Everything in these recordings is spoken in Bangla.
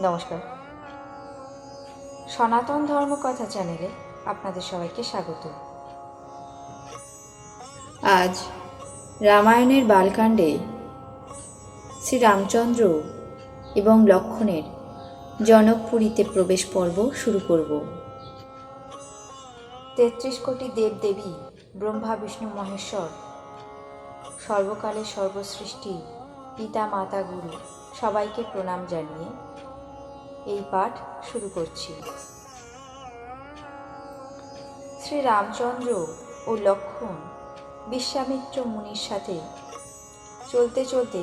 নমস্কার। সনাতন ধর্মকথা চ্যানেলে আপনাদের সবাইকে স্বাগত। আজ রামায়ণের বালকাণ্ডে শ্রীরামচন্দ্র এবং লক্ষ্মণের জনকপুরীতে প্রবেশ পর্ব শুরু করব। ৩৩ কোটি দেবদেবী, ব্রহ্মা বিষ্ণু মহেশ্বর, সর্বকালের সর্বসৃষ্টি, পিতা মাতা গুরু সবাইকে প্রণাম জানিয়ে এই পাঠ শুরু করছি। শ্রী রামচন্দ্র ও লক্ষ্মণ বিশ্বামিত্র মুনির সাথে চলতে চলতে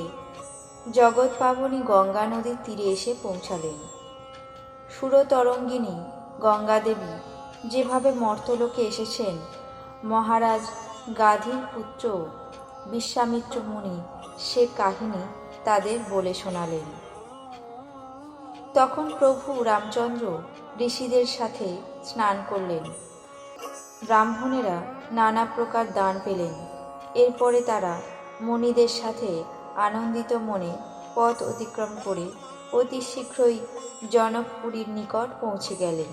জগৎ পাবনী গঙ্গা নদীর তীরে এসে পৌঁছালেন। সুরতরঙ্গিনী গঙ্গা দেবী যেভাবে মর্তলোকে এসেছেন, মহারাজ গাধীর পুত্র বিশ্বামিত্র মুনি সে কাহিনী তাদের বলে শোনালেন। তখন প্রভু রামচন্দ্র ঋষিদের সাথে স্নান করলেন। ব্রাহ্মণেরা নানা প্রকার দান পেলেন। এরপরে তারা মুনিদের সাথে আনন্দিত মনে পথ অতিক্রম করে অতি শীঘ্রই জনকপুরীর নিকট পৌঁছে গেলেন।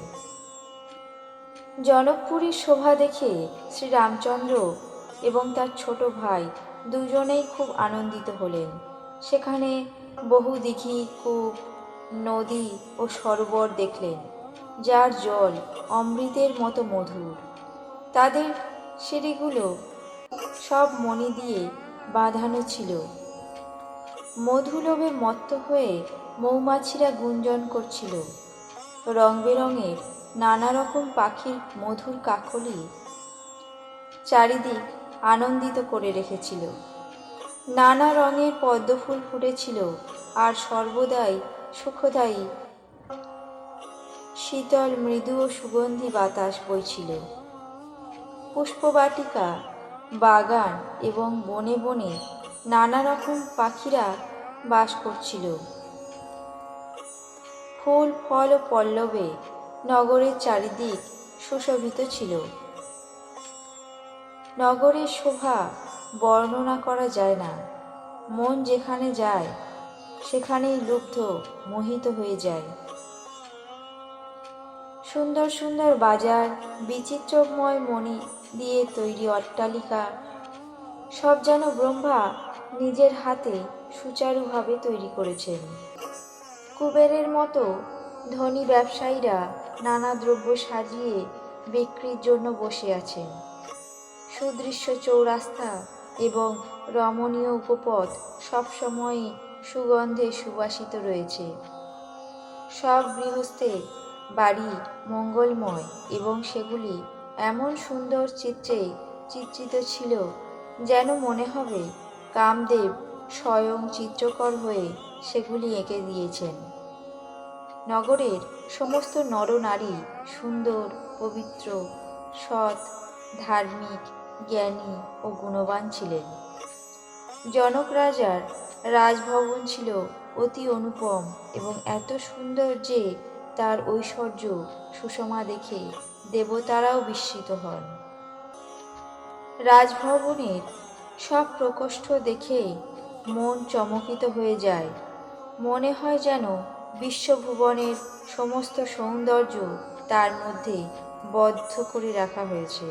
জনকপুরীর শোভা দেখে শ্রী রামচন্দ্র এবং তার ছোট ভাই দুজনেই খুব আনন্দিত হলেন। সেখানে বহু দিঘি, কূপ, নদী ও সরোবর দেখলেন, যার জল অমৃতের মতো মধুর। তাদের সিঁড়িগুলো সব মণি দিয়ে বাঁধানো ছিল। মধুলোভে মত্ত হয়ে মৌমাছিরা গুঞ্জন করছিল। রং বেরঙের নানা রকম পাখির মধুর কাকলি চারিদিক আনন্দিত করে রেখেছিল। নানা রঙের পদ্মফুল ফুটেছিল, আর সর্বদাই সুখদায়ী শীতল মৃদু ও সুগন্ধি বাতাস বইছিল। পুষ্পবাটিকা, বাগান এবং বনে বনে নানা রকম পাখিরা বাস করছিল। ফুল, ফল ও পল্লবে নগরের চারিদিক সুশোভিত ছিল। নগরের শোভা বর্ণনা করা যায় না। মন যেখানে যায় সেখানেই লুব্ধ মোহিত হয়ে যায়। সুন্দর সুন্দর বাজার, বিচিত্রময় মণি দিয়ে তৈরি অট্টালিকা, সব যেন ব্রহ্মা নিজের হাতে সুচারুভাবে তৈরি করেছেন। কুবেরের মতো ধনী ব্যবসায়ীরা নানা দ্রব্য সাজিয়ে বিক্রির জন্য বসে আছেন। সুদৃশ্য চৌরাস্তা এবং রমণীয় উপপথ সবসময়ই সুগন্ধে সুবাসিত রয়েছে। সব গৃহস্থের বাড়ি মঙ্গলময় এবং সেগুলি এমন সুন্দর চিত্রে চিত্রিত ছিল যেন মনে হবে কামদেব স্বয়ং চিত্রকর হয়ে সেগুলি এঁকে দিয়েছেন। নগরের সমস্ত নরনারী সুন্দর, পবিত্র, সৎ, ধার্মিক, জ্ঞানী ও গুণবান ছিলেন। জনক রাজার রাজভবন ছিল অতি অনুপম এবং এত সুন্দর যে তার ঐশ্বর্য সুষমা দেখে দেবতারাও বিস্মিত হন। রাজভবনের সব প্রকোষ্ঠ দেখে মন চমকিত হয়ে যায়। মনে হয় যেন বিশ্বভুবনের সমস্ত সৌন্দর্য তার মধ্যে বদ্ধ করে রাখা হয়েছে।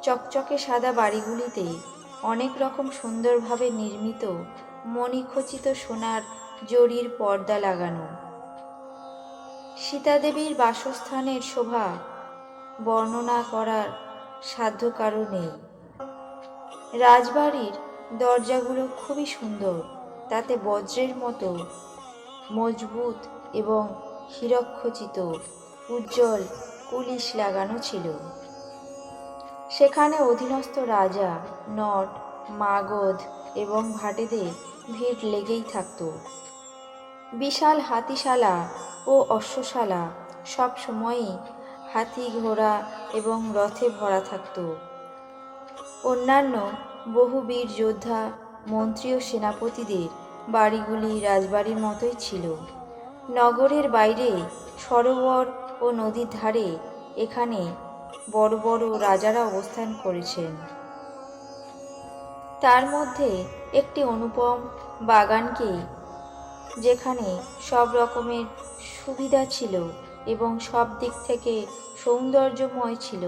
চকচকে সাদা বাড়িগুলিতে অনেক রকম সুন্দরভাবে নির্মিত মণিখচিত সোনার জরির পর্দা লাগানো। সীতাদেবীর বাসস্থানের শোভা বর্ণনা করার সাধ্য কারো নেই। রাজবাড়ির দরজাগুলো খুবই সুন্দর, তাতে বজ্রের মতো মজবুত এবং হীরকখচিত উজ্জ্বল কুলিশ লাগানো ছিল। সেখানে অধীনস্থ রাজা, নট, মাগধ এবং ভাটেদের ভিড় লেগেই থাকত। বিশাল হাতিশালা ও অশ্বশালা সব সময়ই হাতি, ঘোড়া এবং রথে ভরা থাকত। অন্যান্য বহু বীর যোদ্ধা, মন্ত্রী ও সেনাপতিদের বাড়িগুলি রাজবাড়ির মতোই ছিল। নগরের বাইরে সরোবর ও নদীর ধারে এখানে বড় বড় রাজারা অবস্থান করেছেন। তার মধ্যে একটি অনুপম বাগানকে যেখানে সব রকমের সুবিধা ছিল এবং সব দিক থেকে সৌন্দর্যময় ছিল,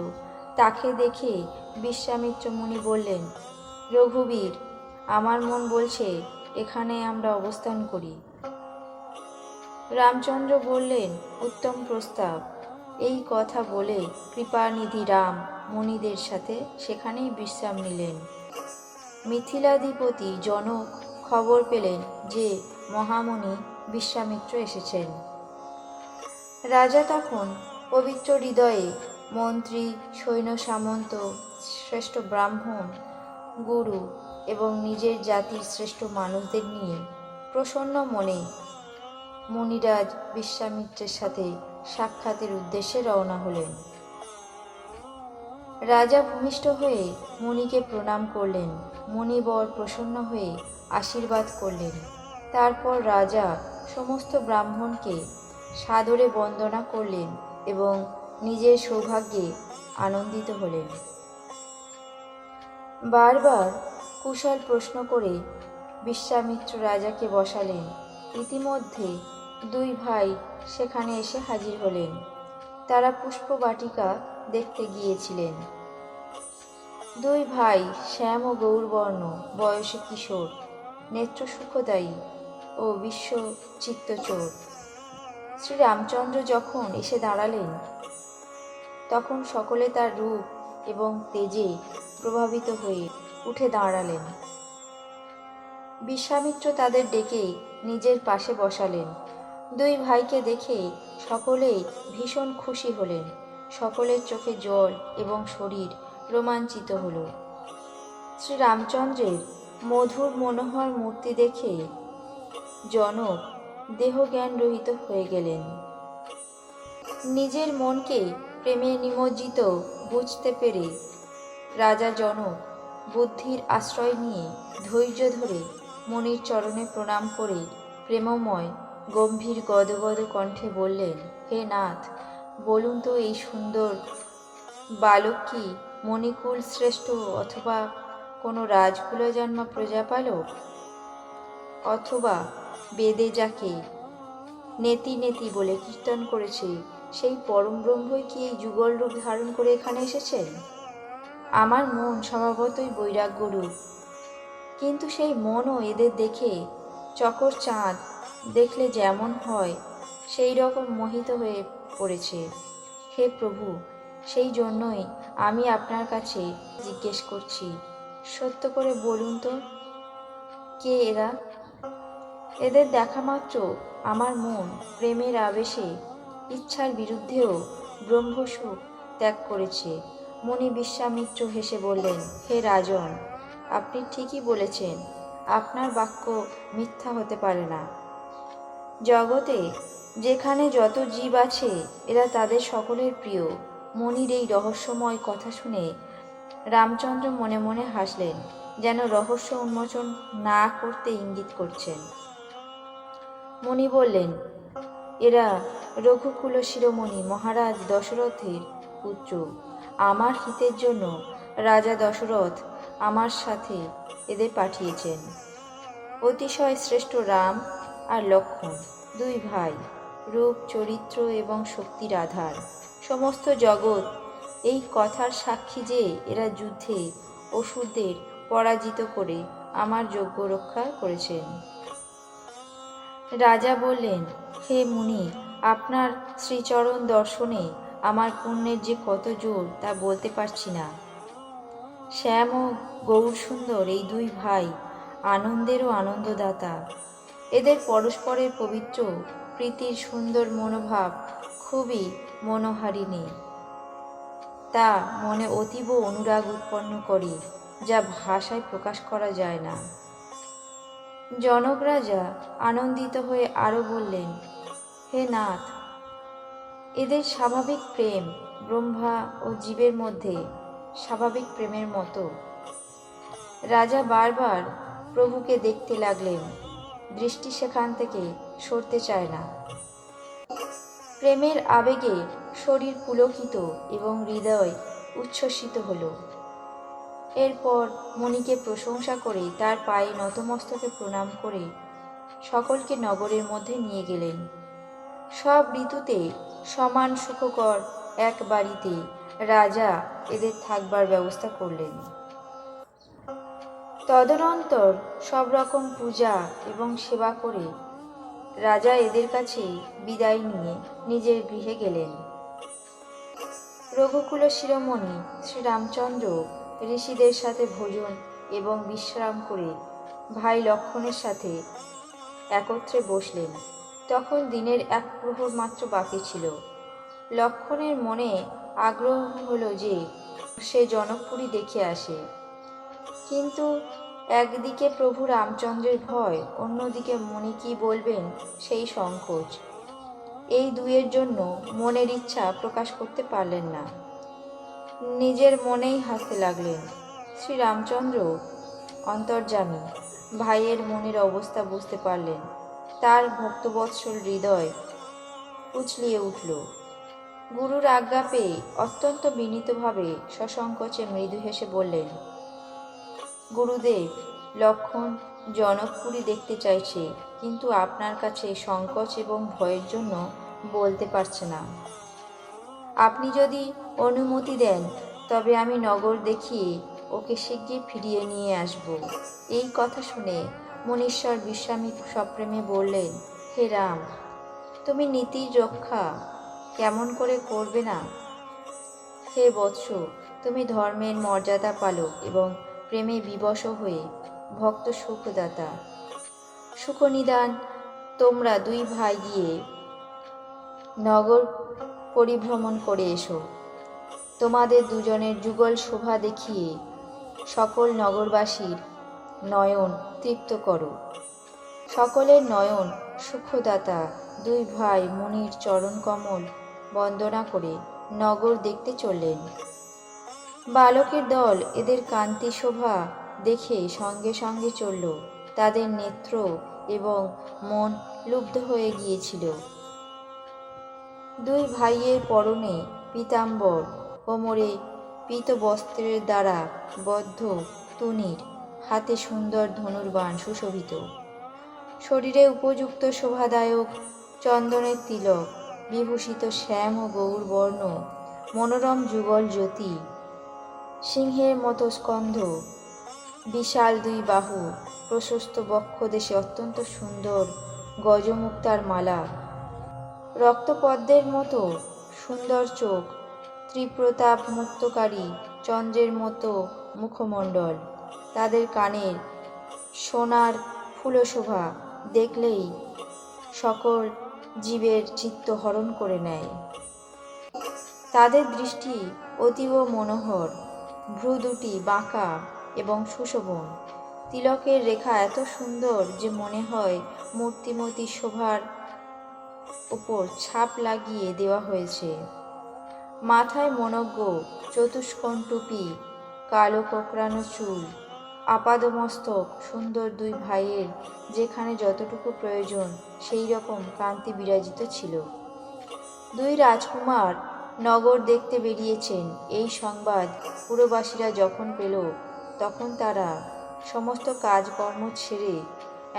তাকে দেখে বিশ্বামিত্র মুনি বললেন, রঘুবীর, আমার মন বলছে এখানে আমরা অবস্থান করি। রামচন্দ্র বললেন, উত্তম প্রস্তাব। এই কথা বলে কৃপানিধি রাম মুনিদের সাথে সেখানেই বিশ্রাম নিলেন। মিথিলাধিপতি জনক খবর পেলেন যে মহামুনি বিশ্বামিত্র এসেছেন। রাজা তখন পবিত্র হৃদয়ে মন্ত্রী, সৈন্য সামন্ত, শ্রেষ্ঠ ব্রাহ্মণ, গুরু এবং নিজের জাতির শ্রেষ্ঠ মানুষদের নিয়ে প্রসন্ন মনে মুনিরাজ বিশ্বামিত্রের সাথে সাক্ষাতের উদ্দেশ্যে রওনা হলেন। রাজা ভূমিষ্ঠ হয়ে মুনিকে প্রণাম করলেন। মুনিবর প্রসন্ন হয়ে আশীর্বাদ করলেন। তারপর রাজা সমস্ত ব্রাহ্মণকে সাদরে বন্দনা করলেন এবং নিজের সৌভাগ্যে আনন্দিত হলেন। বারবার কুশল প্রশ্ন করে বিশ্বামিত্র রাজাকে বসালেন। ইতিমধ্যে দুই ভাই সেখানে এসে হাজির হলেন। তারা পুষ্পবাটিকা দেখতে গিয়েছিলেন। দুই ভাই শ্যাম ও গৌরবর্ণ, বয়সে কিশোর, নেত্র সুখদায়ী ও বিশ্ব চিত্তচোর। শ্রীরামচন্দ্র যখন এসে দাঁড়ালেন তখন সকলে তার রূপ এবং তেজে প্রভাবিত হয়ে উঠে দাঁড়ালেন। বিশ্বামিত্র তাদের ডেকে নিজের পাশে বসালেন। দুই ভাইকে দেখে সকলেই ভীষণ খুশি হলেন। সকলের চোখে জল এবং শরীর রোমাঞ্চিত হল। শ্রীরামচন্দ্রের মধুর মনোহর মূর্তি দেখে জনক দেহজ্ঞান রহিত হয়ে গেলেন। নিজের মনকে প্রেমে নিমজ্জিত বুঝতে পেরে রাজা জনক বুদ্ধির আশ্রয় নিয়ে ধৈর্য ধরে মুনির চরণে প্রণাম করে প্রেমময় গম্ভীর গদগদ কণ্ঠে বললেন, হে নাথ, বলুন তো এই সুন্দর বালক কি মণিকুল শ্রেষ্ঠ অথবা কোনো রাজকুলজন্মা প্রজাপালক, অথবা বেদে যাকে নেতি নেতি বলে কীর্তন করেছে সেই পরম ব্রহ্মই কি এই যুগল রূপ ধারণ করে এখানে এসেছেন? আমার মন স্বভাবতই বৈরাগ্যরূপ, কিন্তু সেই মনও এদের দেখে চকর চাঁদ দেখলে যেমন হয় সেই রকম মোহিত হয়ে পড়েছে। হে প্রভু, সেই জন্যই আমি আপনার কাছে জিজ্ঞেস করছি, সত্য করে বলুন তো কে এরা? এদের দেখা মাত্র আমার মন প্রেমের আবেশে ইচ্ছার বিরুদ্ধেও ব্রহ্মসুখ ত্যাগ করেছে। মুনি বিশ্বামিত্র হেসে বললেন, হে রাজন, আপনি ঠিকই বলেছেন, আপনার বাক্য মিথ্যা হতে পারে না। জগতে যেখানে যত জীব আছে এরা তাদের সকলের প্রিয়। মুনির এই রহস্যময় কথা শুনে রামচন্দ্র মনে মনে হাসলেন, যেন রহস্য উন্মোচন না করতে ইঙ্গিত করছেন। মুনি বললেন, এরা রঘুকুল শিরোমণি মহারাজ দশরথের পুত্র। আমার হিতের জন্য রাজা দশরথ আমার সাথে এদের পাঠিয়েছেন। অতিশয় শ্রেষ্ঠ রাম আর লক্ষ্মণ, দুই ভাই, রূপ, চরিত্র এবং শক্তির আধার। সমস্ত জগৎ এই কথার সাক্ষী যে এরা যুদ্ধে অসুরদের পরাজিত করে আমার যজ্ঞ রক্ষা করেছেন। রাজা বললেন, হে মুনি, আপনার শ্রীচরণ দর্শনে আমার পুণ্যের যে কত জোর তা বলতে পারছি না। শ্যাম ও গৌরসুন্দর এই দুই ভাই আনন্দেরও আনন্দদাতা। এদের পরস্পরের পবিত্র প্রীতির সুন্দর মনোভাব খুবই মনোহারিণী। তা মনে অতীব অনুরাগ উৎপন্ন করে, যা ভাষায় প্রকাশ করা যায় না। জনক রাজা আনন্দিত হয়ে আরও বললেন, হে নাথ, এদের স্বাভাবিক প্রেম ব্রহ্মা ও জীবের মধ্যে স্বাভাবিক প্রেমের মতো। রাজা বারবার প্রভুকে দেখতে লাগলেন, দৃষ্টি সেখান থেকে সরতে চায় না। প্রেমের আবেগে শরীর পুলকিত এবং হৃদয় উচ্ছ্বসিত হল। এরপর মুনিকে প্রশংসা করে তার পায়ে নতমস্তকে প্রণাম করে সকলকে নগরের মধ্যে নিয়ে গেলেন। সব ঋতুতে সমান সুখকর এক বাড়িতে রাজা এদের থাকবার ব্যবস্থা করলেন। তদনন্তর সব রকম পূজা এবং সেবা করে রাজা এদের কাছে বিদায় নিয়ে নিজের গৃহে গেলেন। রঘুকুল শিরোমণি শ্রীরামচন্দ্র ঋষিদের সাথে ভোজন এবং বিশ্রাম করে ভাই লক্ষ্মণের সাথে একত্রে বসলেন। তখন দিনের এক প্রহর মাত্র বাকি ছিল। লক্ষ্মণের মনে আগ্রহ হলো যে সে জনকপুরী দেখে আসে, কিন্তু একদিকে প্রভু রামচন্দ্রের ভয়, অন্যদিকে মনে কি বলবেন সেই সংকোচ। এই দুয়ের জন্য মনের ইচ্ছা প্রকাশ করতে পারলেন না। নিজের মনেই হাসতে লাগলেন। শ্রীরামচন্দ্র অন্তর্যামী ভাইয়ের মনের অবস্থা বুঝতে পারলেন। তার ভক্তবৎসল হৃদয় উছলিয়ে উঠল। গুরুর আজ্ঞা পেয়ে অত্যন্ত বিনীতভাবে সসংকোচে মৃদু হেসে বললেন, গুরুদেব, লক্ষ্মণ জনকপুরী দেখতে চাইছে, কিন্তু আপনার কাছে সংকোচ এবং ভয়ের জন্য বলতে পারছে না। আপনি যদি অনুমতি দেন তবে আমি নগর দেখিয়ে ওকে শিগগির ফিরিয়ে নিয়ে আসব। এই কথা শুনে মুনীশ্বর বিশ্বামী সপ্রেমে বললেন, হে রাম, তুমি নীতির রক্ষা কেমন করে করবে না? হে বৎস, তুমি ধর্মের মর্যাদা পালক এবং প্রেমে বিবশ হয়ে ভক্ত সুখদাতা। সুখনিদান তোমরা দুই ভাই গিয়ে নগর পরিভ্রমণ করে এসো। তোমাদের দুজনের যুগল শোভা দেখিয়ে সকল নগরবাসীর নয়ন তৃপ্ত করো। সকলের নয়ন সুখদাতা দুই ভাই মুনির চরণকমল বন্দনা করে নগর দেখতে চললেন। বালকের দল এদের কান্তি শোভা দেখে সঙ্গে সঙ্গে চলল। তাদের নেত্র এবং মন লুব্ধ হয়ে গিয়েছিল। দুই ভাইয়ের পরনে পীতাম্বর, কোমরে পীত বস্ত্রের দ্বারা বদ্ধ তুনির, হাতে সুন্দর ধনুর্বাণ সুশোভিত, শরীরে উপযুক্ত শোভাদায়ক চন্দনের তিলক, বিভূষিত শ্যাম ও গৌর বর্ণ মনোরম যুগল জ্যোতি, সিংহের মতো স্কন্ধ, বিশাল দুই বাহু, প্রশস্ত বক্ষদেশে অত্যন্ত সুন্দর গজমুক্তার মালা, রক্তপদ্মের মতো সুন্দর চোখ, ত্রিপ্রতাপ মুক্তকারী চন্দ্রের মতো মুখমণ্ডল। তাদের কানের সোনার ফুলশোভা দেখলেই সকল জীবের চিত্ত হরণ করে নেয়। তাদের দৃষ্টি অতীব মনোহর, ভ্রু দুটি বাঁকা এবং সুশোভন, তিলকের রেখা এত সুন্দর যে মনে হয় মূর্তিমতী শোভার উপর ছাপ লাগিয়ে দেওয়া হয়েছে। মাথায় মনোজ্ঞ চতুষ্কোণ টুপি, কালো কোকড়ানো চুল, আপাদমস্তক, সুন্দর দুই ভাইয়ের যেখানে যতটুকু প্রয়োজন সেই রকম কান্তি বিরাজিত ছিল। দুই রাজকুমার নগর দেখতে বেরিয়েছেন এই সংবাদ পুরবাসীরা যখন পেল, তখন তারা সমস্ত কাজকর্ম ছেড়ে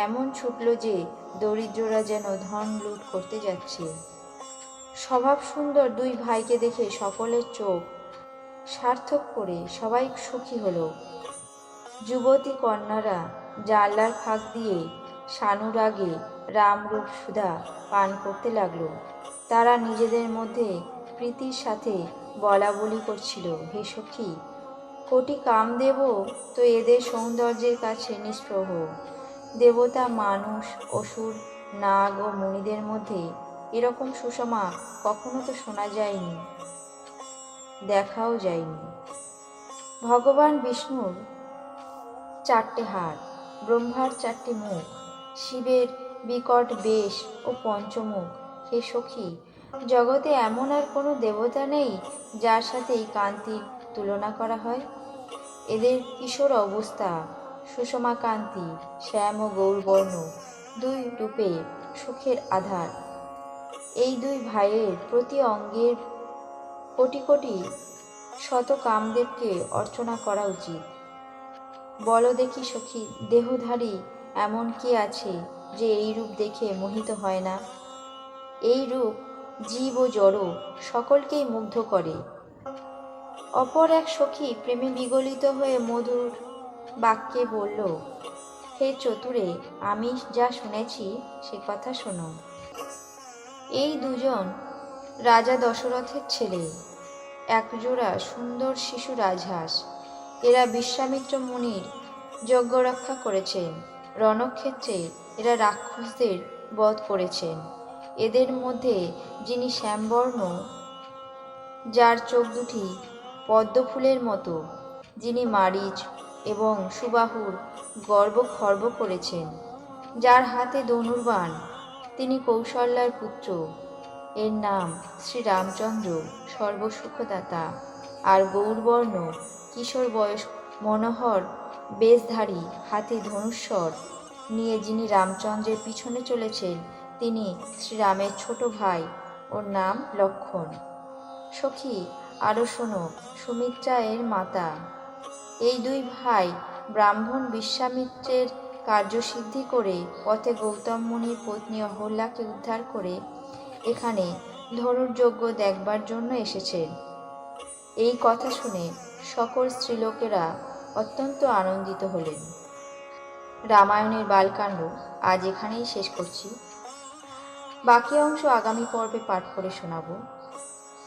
এমন ছুটল যে দরিদ্ররা যেন ধন লুট করতে যাচ্ছে। স্বভাব সুন্দর দুই ভাইকে দেখে সকলের চোখ সার্থক করে সবাই সুখী হলো। যুবতী কন্যারা জানলার ফাঁক দিয়ে সানুরাগে রামরূপ সুধা পান করতে লাগলো। তারা নিজেদের মধ্যে প্রীতির সাথে বলা বলি করছিল, হে সখী, কোটি কামদেব তো এদের সৌন্দর্যের কাছে নিষ্প্রভ। দেবতা, মানুষ, অসুর, নাগ ও মুনিদের মধ্যে এরকম সুষমা কখনো তো শোনা যায়নি, দেখাও যায়নি। ভগবান বিষ্ণুর চারটে হাত, ব্রহ্মার চারটে মুখ, শিবের বিকট বেশ ও পঞ্চমুখ। হে সখী, জগতে এমন আর কোনো দেবতা নেই যার সাথে এই কান্তির তুলনা করা হয়। এদের কিশোর অবস্থা, সুষমা কান্তি, শ্যাম ও গৌরবর্ণ, দুই রূপে সুখের আধার। এই দুই ভাইয়ের প্রতি অঙ্গের কোটি কোটি শত কামদেবকে অর্চনা করা উচিত। বলো দেখি সখী, দেহধারী এমন কে আছে যে এই রূপ দেখে মোহিত হয় না? এই রূপ জীব ও জড় সকলকেই মুগ্ধ করে। অপর এক সখী প্রেমে বিগলিত হয়ে মধুর বাক্যে বলল, হে চতুরে, আমি যা শুনেছি সে কথা শোনো। এই দুজন রাজা দশরথের ছেলে, একজোড়া সুন্দর শিশু রাজহাঁস। এরা বিশ্বামিত্র মুনির যজ্ঞ রক্ষা করেছেন। রণক্ষেত্রে এরা রাক্ষসদের বধ করেছেন। এদের মধ্যে যিনি শ্যামবর্ণ, যার চোখ দুটি পদ্মফুলের মতো, যিনি মারিচ এবং সুবাহুর গর্ব খর্ব করেছেন, যার হাতে ধনুর্বাণ, তিনি কৌশল্যার পুত্র। এর নাম শ্রীরামচন্দ্র, সর্বসুখদাতা। আর গৌরবর্ণ, কিশোর বয়স, মনোহর বেশধারী, হাতে ধনুস্বর নিয়ে যিনি রামচন্দ্রের পিছনে চলেছেন, তিনি শ্রীরামের ছোট ভাই। ওর নাম লক্ষ্মণ। সখী, আরও শোনো, সুমিত্রা এর মাতা। এই দুই ভাই ব্রাহ্মণ বিশ্বামিত্রের কার্যসিদ্ধি করে পথে গৌতম মুনির পত্নী অহল্যাকে উদ্ধার করে এখানে ধনুর্যজ্ঞ দেখবার জন্য এসেছেন। এই কথা শুনে সকল স্ত্রীলোকেরা অত্যন্ত আনন্দিত হলেন। রামায়ণের বালকাণ্ড আজ এখানেই শেষ করছি। বাকি অংশ আগামী পর্বে পাঠ করে শোনাবো।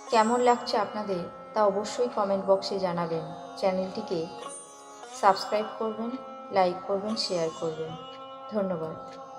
কেমন লাগছে আপনাদের তা অবশ্যই কমেন্ট বক্সে জানাবেন। চ্যানেলটিকে সাবস্ক্রাইব করবেন, লাইক করবেন, শেয়ার করবেন। ধন্যবাদ।